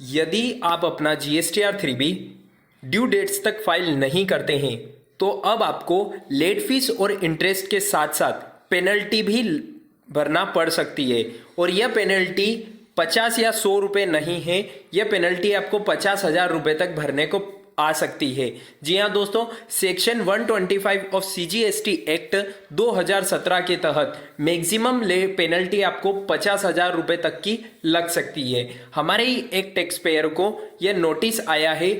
यदि आप अपना GSTR 3B ड्यू डेट्स तक फाइल नहीं करते हैं तो अब आपको लेट फीस और इंटरेस्ट के साथ साथ पेनल्टी भी भरना पड़ सकती है। और यह पेनल्टी 50 या 100 रुपये नहीं है, यह पेनल्टी आपको 50,000 रुपये तक भरने को आ सकती है। जी हाँ दोस्तों, सेक्शन 125 ऑफ CGST एक्ट 2017 के तहत मैक्सिमम ले पेनल्टी आपको 50,000 रुपये तक की लग सकती है। हमारे ही एक टैक्स पेयर को यह नोटिस आया है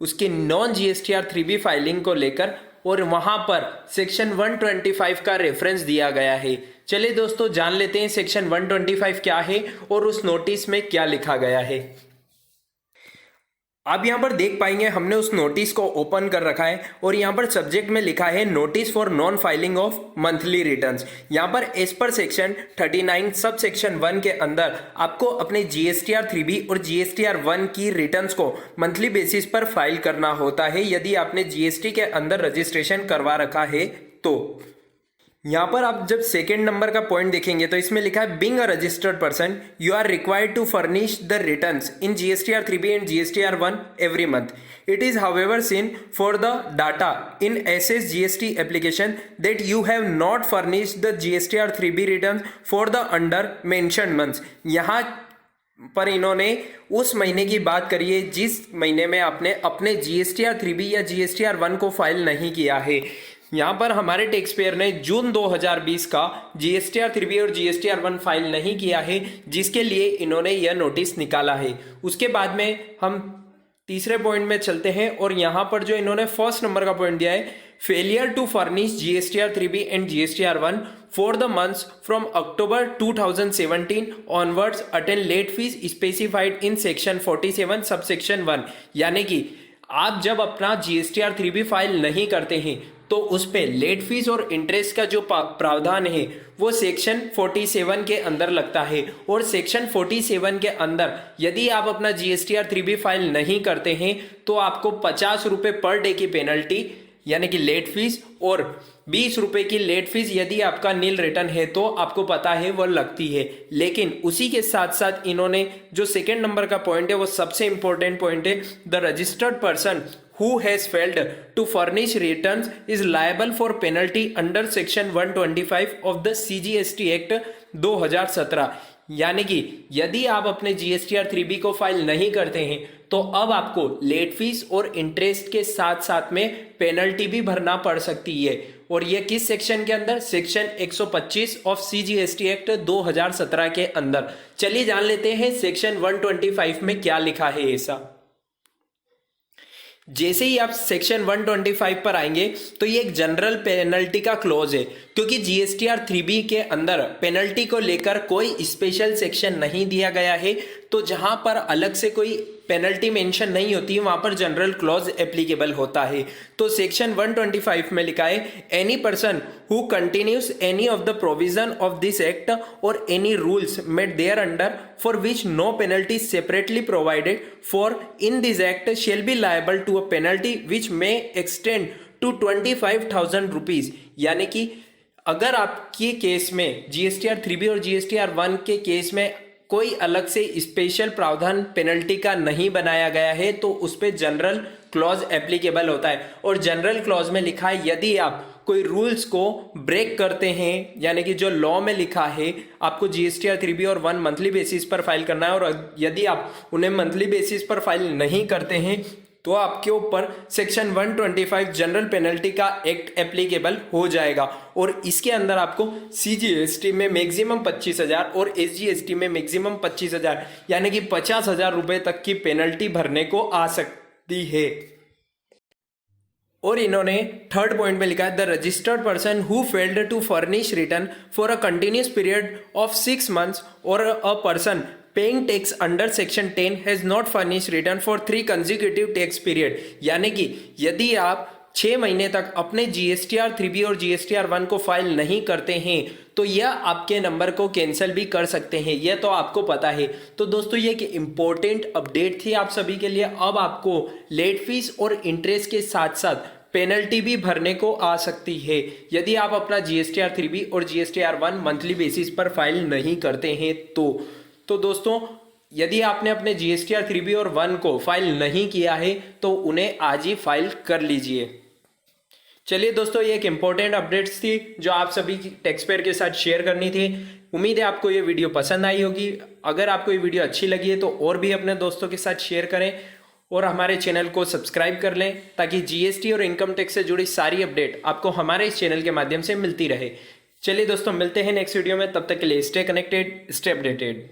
उसके नॉन GSTR 3B फाइलिंग को लेकर, और वहां पर सेक्शन 125 का रेफरेंस दिया गया है। चलिए दोस्तों, जान लेते हैं सेक्शन 125 क्या है और उस नोटिस में क्या लिखा गया है। आप यहां पर देख पाएंगे हमने उस नोटिस को ओपन कर रखा है और यहां पर सब्जेक्ट में लिखा है notice for non filing of monthly returns. यहां पर as per section 39 sub section 1 के अंदर आपको अपने GSTR 3B और GSTR 1 की रिटर्न्स को मंथली बेसिस पर फाइल करना होता है यदि आपने GST के अंदर रजिस्ट्रेशन करवा रखा है तो। यहां पर आप जब सेकेंड नंबर का पॉइंट देखेंगे तो इसमें लिखा है being a registered person you are required to furnish the returns in GSTR 3B and GSTR 1 every month. It is however seen for the data in SS GST application that you have not furnished the GSTR 3B returns for the under mentioned months। यहाँ पर इन्होंने उस महीने की बात करी है जिस महीने में आपने अपने GSTR 3B या GSTR 1 को फाइल नहीं किया है। यहाँ पर हमारे टैक्स पेयर ने जून 2020 का GSTR 3B और GSTR 1 फाइल नहीं किया है, जिसके लिए इन्होंने यह नोटिस निकाला है। उसके बाद में हम तीसरे पॉइंट में चलते हैं और यहाँ पर जो इन्होंने फर्स्ट नंबर का पॉइंट दिया है, failure to furnish GSTR 3B and GSTR 1 for the months from October 2017 onwards attend late fees specified in section 47 sub section 1। यानी कि आप जब अपना GSTR 3B फाइल नहीं करते हैं तो उस पे लेट फीस और इंटरेस्ट का जो प्रावधान है वो सेक्शन 47 के अंदर लगता है। और सेक्शन 47 के अंदर यदि आप अपना GSTR 3B फाइल नहीं करते हैं तो आपको 50 रुपये पर डे की पेनल्टी यानी कि लेट फीस और 20 रुपये की लेट फीस यदि आपका नील रिटर्न है तो आपको पता है वो लगती है। लेकिन उसी के साथ साथ इन्होंने जो सेकेंड नंबर का पॉइंट है वो सबसे इंपॉर्टेंट पॉइंट है, the registered person who has failed to furnish returns is liable for penalty under section 125 of the CGST Act 2017। यानी कि यदि आप अपने GSTR 3B को फाइल नहीं करते हैं तो अब आपको लेट फीस और इंटरेस्ट के साथ साथ में पेनल्टी भी भरना पड़ सकती है। और यह किस सेक्शन के अंदर? सेक्शन 125 ऑफ CGST एक्ट 2017 के अंदर। चलिए जान लेते हैं सेक्शन 125 में क्या लिखा है। ऐसा जैसे ही आप सेक्शन 125 पर आएंगे तो ये एक जनरल पेनल्टी का क्लॉज है, क्योंकि GSTR 3B के अंदर पेनल्टी को लेकर कोई स्पेशल सेक्शन नहीं दिया गया है। तो जहां पर अलग से कोई पेनल्टी मेंशन नहीं होती वहां पर जनरल क्लॉज एप्लीकेबल होता है। तो सेक्शन 125 में लिखा है any person who continues any of the provision of this act और any rules made thereunder for which no penalty separately provided for in this act shall be liable to a penalty which may extend to 25,000 rupees. यानी कि अगर आपके case में GSTR 3B और GSTR 1 के case में कोई अलग से स्पेशल प्रावधान पेनल्टी का नहीं बनाया गया है तो उस पर जनरल क्लॉज एप्लीकेबल होता है। और जनरल क्लॉज में लिखा है यदि आप कोई रूल्स को ब्रेक करते हैं, यानी कि जो लॉ में लिखा है आपको GSTR 3B और 1 मंथली बेसिस पर फाइल करना है और यदि आप उन्हें मंथली बेसिस पर फाइल नहीं करते हैं तो आपके ऊपर सेक्शन 125 जनरल पेनल्टी का एक्ट एप्लीकेबल हो जाएगा। और इसके अंदर आपको CGST में मैक्सिमम 25,000 और SGST में मैक्सिमम 25,000 यानी कि 50,000 रुपए तक की पेनल्टी भरने को आ सकती है। और इन्होंने थर्ड पॉइंट में लिखा है the registered person who failed to furnish return for a continuous period of 6 months और a person paying tax under section 10 has not furnished return for 3 consecutive tax period। यानी कि यदि आप 6 महीने तक अपने GSTR 3B और GSTR 1 को फाइल नहीं करते हैं तो यह आपके नंबर को कैंसिल भी कर सकते हैं, यह तो आपको पता है। तो दोस्तों ये एक इम्पोर्टेंट अपडेट थी आप सभी के लिए। अब आपको लेट फीस और इंटरेस्ट के साथ साथ पेनल्टी भी भरने को आ सकती है यदि आप अपना GSTR 3B और GSTR 1 मंथली बेसिस पर फाइल नहीं करते हैं तो दोस्तों यदि आपने अपने GSTR 3B और 1 को फाइल नहीं किया है तो उन्हें आज ही फाइल कर लीजिए। चलिए दोस्तों, ये एक इम्पोर्टेंट अपडेट्स थी जो आप सभी टैक्स पेयर के साथ शेयर करनी थी। उम्मीद है आपको ये वीडियो पसंद आई होगी। अगर आपको ये वीडियो अच्छी लगी है तो और भी अपने दोस्तों के साथ शेयर करें और हमारे चैनल को सब्सक्राइब कर लें ताकि GST और इनकम टैक्स से जुड़ी सारी अपडेट आपको हमारे इस चैनल के माध्यम से मिलती रहे। चलिए दोस्तों, मिलते हैं नेक्स्ट वीडियो में। तब तक के लिए स्टे कनेक्टेड, स्टे अपडेटेड।